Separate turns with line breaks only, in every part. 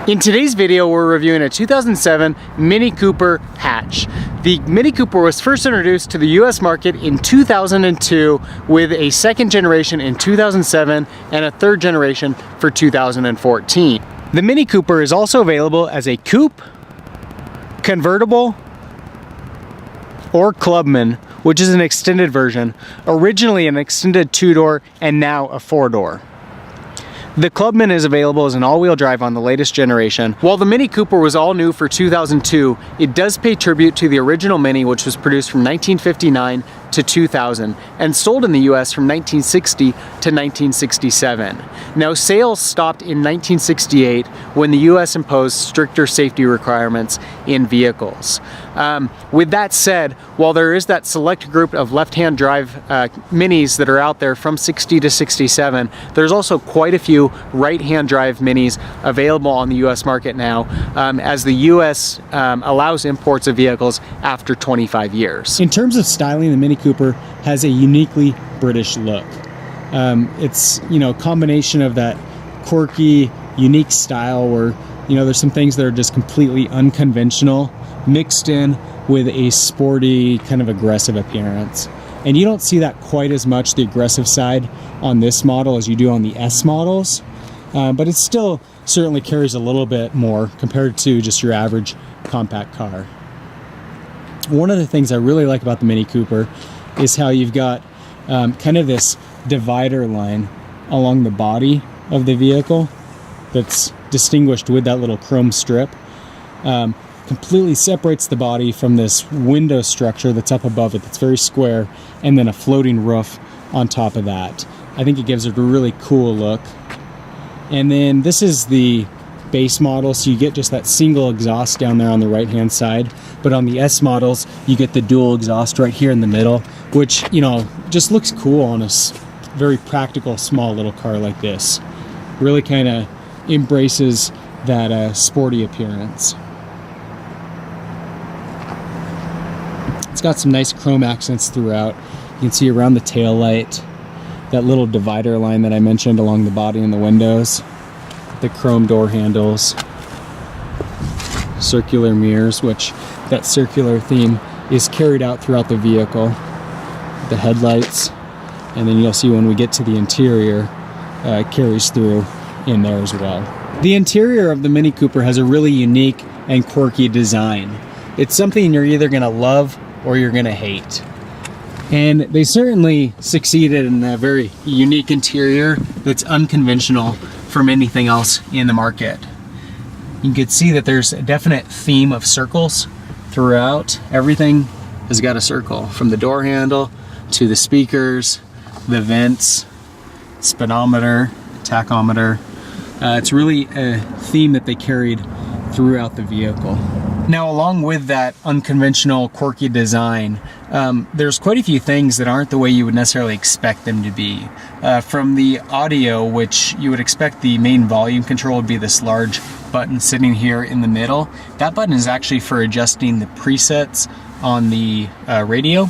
In today's video, we're reviewing a 2007 Mini Cooper hatch. The Mini Cooper was first introduced to the US market in 2002 with a second generation in 2007 and a third generation for 2014. The Mini Cooper is also available as a coupe, convertible, or clubman, which is an extended version, originally an extended two-door and now a four-door. The Clubman is available as an all-wheel drive on the latest generation. While the Mini Cooper was all new for 2002, it does pay tribute to the original Mini, which was produced from 1959 to 2000 and sold in the US from 1960 to 1967. Now, sales stopped in 1968 when the US imposed stricter safety requirements in vehicles. With that said, while there is that select group of left-hand drive Minis that are out there from 60 to 67, there's also quite a few right-hand drive Minis available on the US market now, as the US allows imports of vehicles after 25 years. In terms of styling, the Mini Cooper has a uniquely British look. It's, a combination of that quirky, unique style where, there's some things that are just completely unconventional mixed in with a sporty, kind of aggressive appearance. And you don't see that quite as much, the aggressive side, on this model as you do on the S models. But it still certainly carries a little bit more compared to just your average compact car. One of the things I really like about the Mini Cooper is how you've got kind of this divider line along the body of the vehicle that's distinguished with that little chrome strip. Completely separates the body from this window structure that's up above it that's very square, and then a floating roof on top of that. I think it gives it a really cool look. And then this is the base model, so you get just that single exhaust down there on the right hand side, but on the S models you get the dual exhaust right here in the middle, which just looks cool on a very practical small little car like this. Really kind of embraces that sporty appearance. It's got some nice chrome accents throughout. You can see around the tail light that little divider line that I mentioned along the body and the windows, the chrome door handles, circular mirrors, which that circular theme is carried out throughout the vehicle, the headlights, and then you'll see when we get to the interior, it carries through in there as well. The interior of the Mini Cooper has a really unique and quirky design. It's something you're either going to love or you're going to hate. And they certainly succeeded in a very unique interior that's unconventional from anything else in the market. You can see that there's a definite theme of circles throughout. Everything has got a circle, from the door handle to the speakers, the vents, speedometer, tachometer. It's really a theme that they carried throughout the vehicle. Now, along with that unconventional, quirky design, there's quite a few things that aren't the way you would necessarily expect them to be. From the audio, which you would expect the main volume control would be this large button sitting here in the middle. That button is actually for adjusting the presets on the radio.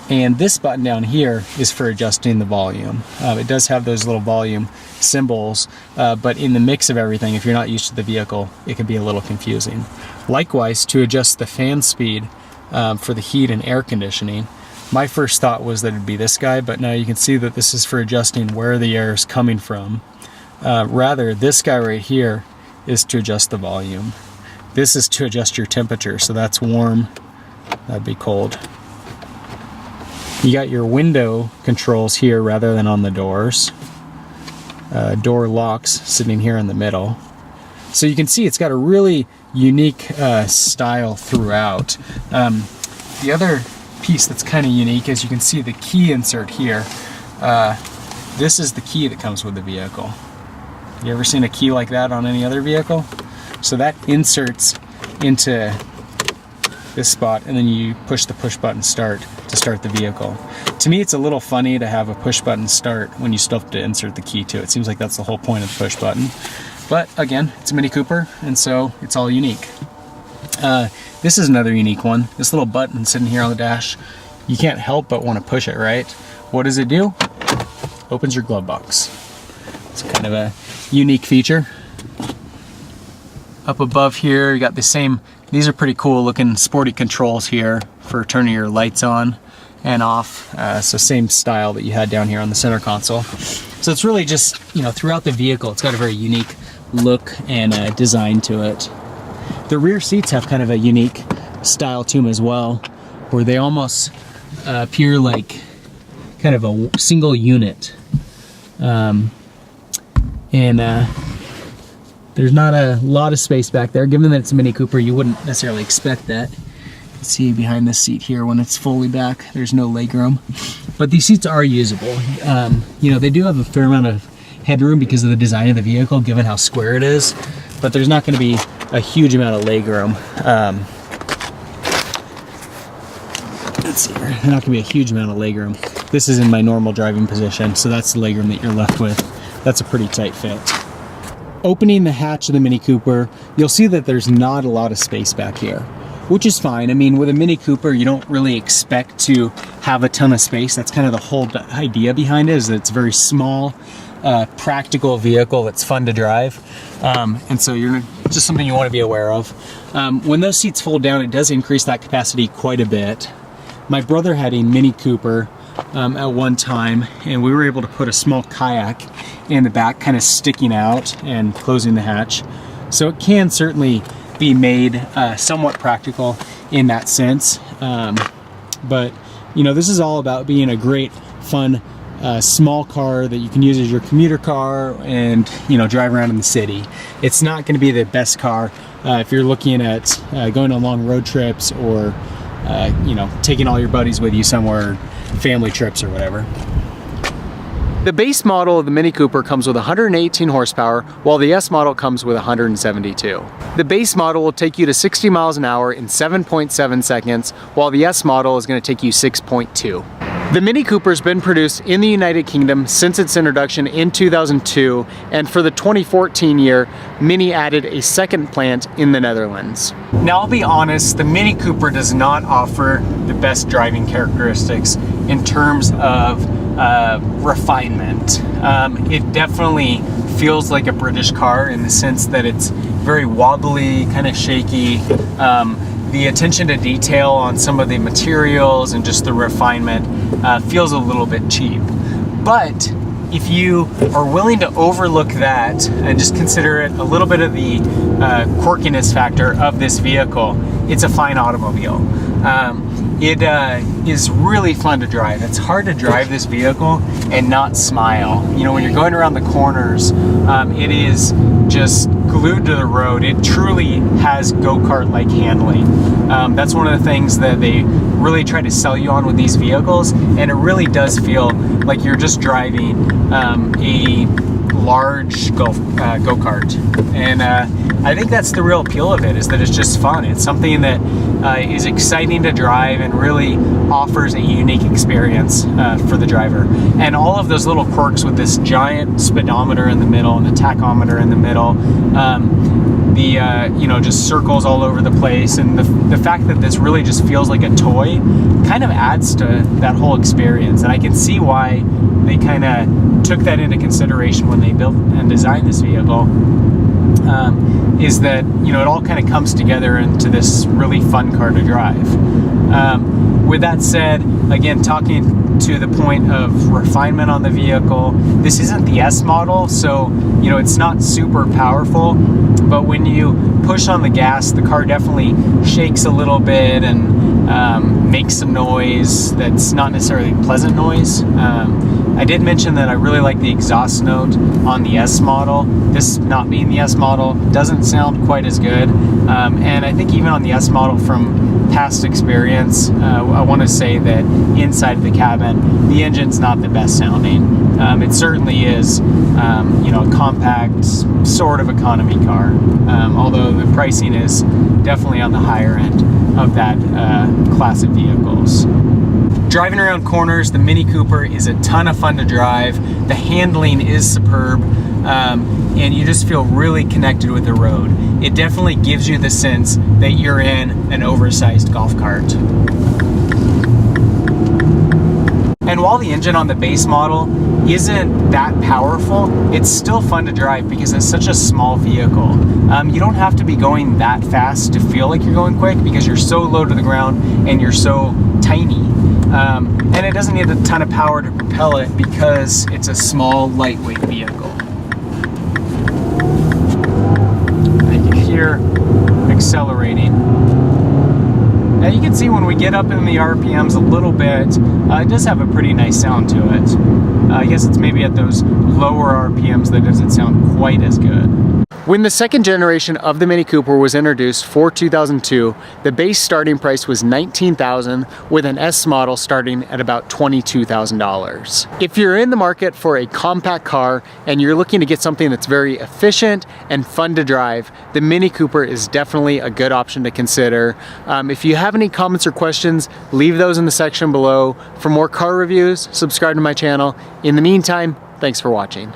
And this button down here is for adjusting the volume. It does have those little volume symbols, but in the mix of everything, if you're not used to the vehicle, it can be a little confusing. Likewise, to adjust the fan speed for the heat and air conditioning, my first thought was that it'd be this guy, but now you can see that this is for adjusting where the air is coming from. Rather, this guy right here is to adjust the volume. This is to adjust your temperature, so that's warm, that'd be cold. You got your window controls here rather than on the doors. Door locks sitting here in the middle. So you can see it's got a really unique style throughout. The other piece that's kind of unique is you can see the key insert here. This is the key that comes with the vehicle. You ever seen a key like that on any other vehicle? So that inserts into this spot, and then you push the push button start to start the vehicle. To me, it's a little funny to have a push button start when you still have to insert the key to it. It seems like that's the whole point of the push button. But again, it's a Mini Cooper, and so it's all unique. This is another unique one. This little button sitting here on the dash, you can't help but want to push it, right? What does it do? Opens your glove box. It's kind of a unique feature. Up above here, you got the same, these are pretty cool looking sporty controls here for turning your lights on and off. So same style that you had down here on the center console. So it's really just, you know, throughout the vehicle, it's got a very unique look and design to it. The rear seats have kind of a unique style to them as well, where they almost appear like kind of a single unit. There's not a lot of space back there. Given that it's a Mini Cooper, you wouldn't necessarily expect that. You can see behind this seat here when it's fully back, there's no legroom. But these seats are usable. You know, they do have a fair amount of headroom because of the design of the vehicle, given how square it is. But there's not going to be a huge amount of legroom. Let's see here. There's not going to be a huge amount of legroom. This is in my normal driving position, so that's the legroom that you're left with. That's a pretty tight fit. Opening the hatch of the Mini Cooper, you'll see that there's not a lot of space back here, which is fine. I mean, with a Mini Cooper, you don't really expect to have a ton of space. That's kind of the whole idea behind it, is that it's a very small, practical vehicle that's fun to drive. And so you're just something you want to be aware of. When those seats fold down, it does increase that capacity quite a bit. My brother had a Mini Cooper at one time, and we were able to put a small kayak in the back, kind of sticking out and closing the hatch. So it can certainly be made somewhat practical in that sense. But you know, this is all about being a great, fun, small car that you can use as your commuter car and, you know, drive around in the city. It's not going to be the best car if you're looking at going on long road trips or you know, taking all your buddies with you somewhere, family trips or whatever. The base model of the Mini Cooper comes with 118 horsepower, while the S model comes with 172. The base model will take you to 60 miles an hour in 7.7 seconds, while the S model is going to take you 6.2. The Mini Cooper's been produced in the United Kingdom since its introduction in 2002, and for the 2014 year, Mini added a second plant in the Netherlands. Now, I'll be honest, the Mini Cooper does not offer the best driving characteristics in terms of refinement. It definitely feels like a British car in the sense that it's very wobbly, kind of shaky. The attention to detail on some of the materials and just the refinement feels a little bit cheap. But if you are willing to overlook that and just consider it a little bit of the quirkiness factor of this vehicle, it's a fine automobile. It is really fun to drive. It's hard to drive this vehicle and not smile. You know, when you're going around the corners, it is just glued to the road. It truly has go-kart-like handling. That's one of the things that they really try to sell you on with these vehicles, and it really does feel like you're just driving a large go-kart. And I think that's the real appeal of it, is that it's just fun. It's something that is exciting to drive and really offers a unique experience for the driver. And all of those little quirks with this giant speedometer in the middle and the tachometer in the middle, you know, just circles all over the place, and the fact that this really just feels like a toy kind of adds to that whole experience. And I can see why they kind of took that into consideration when they built and designed this vehicle. Is that, you know, it all kind of comes together into this really fun car to drive. With that said, again, talking to the point of refinement on the vehicle, this isn't the S model, so, you know, it's not super powerful, but when you push on the gas, the car definitely shakes a little bit and makes some noise that's not necessarily pleasant noise. I did mention that I really like the exhaust note on the S model. This not being the S model doesn't sound quite as good. And I think even on the S model, from past experience, I want to say that inside of the cabin, the engine's not the best sounding. It certainly is, you know, a compact sort of economy car, although the pricing is definitely on the higher end of that class of vehicles. Driving around corners, the Mini Cooper is a ton of fun to drive. The handling is superb, and you just feel really connected with the road. It definitely gives you the sense that you're in an oversized golf cart. And while the engine on the base model isn't that powerful, it's still fun to drive because it's such a small vehicle. You don't have to be going that fast to feel like you're going quick because you're so low to the ground and you're so tiny. And it doesn't need a ton of power to propel it because it's a small, lightweight vehicle. You can hear accelerating. Now you can see when we get up in the RPMs a little bit, it does have a pretty nice sound to it. I guess it's maybe at those lower RPMs that doesn't sound quite as good. When the second generation of the Mini Cooper was introduced for 2002, the base starting price was $19,000 with an S model starting at about $22,000. If you're in the market for a compact car and you're looking to get something that's very efficient and fun to drive, the Mini Cooper is definitely a good option to consider. If you have any comments or questions, leave those in the section below. For more car reviews, subscribe to my channel. In the meantime, thanks for watching.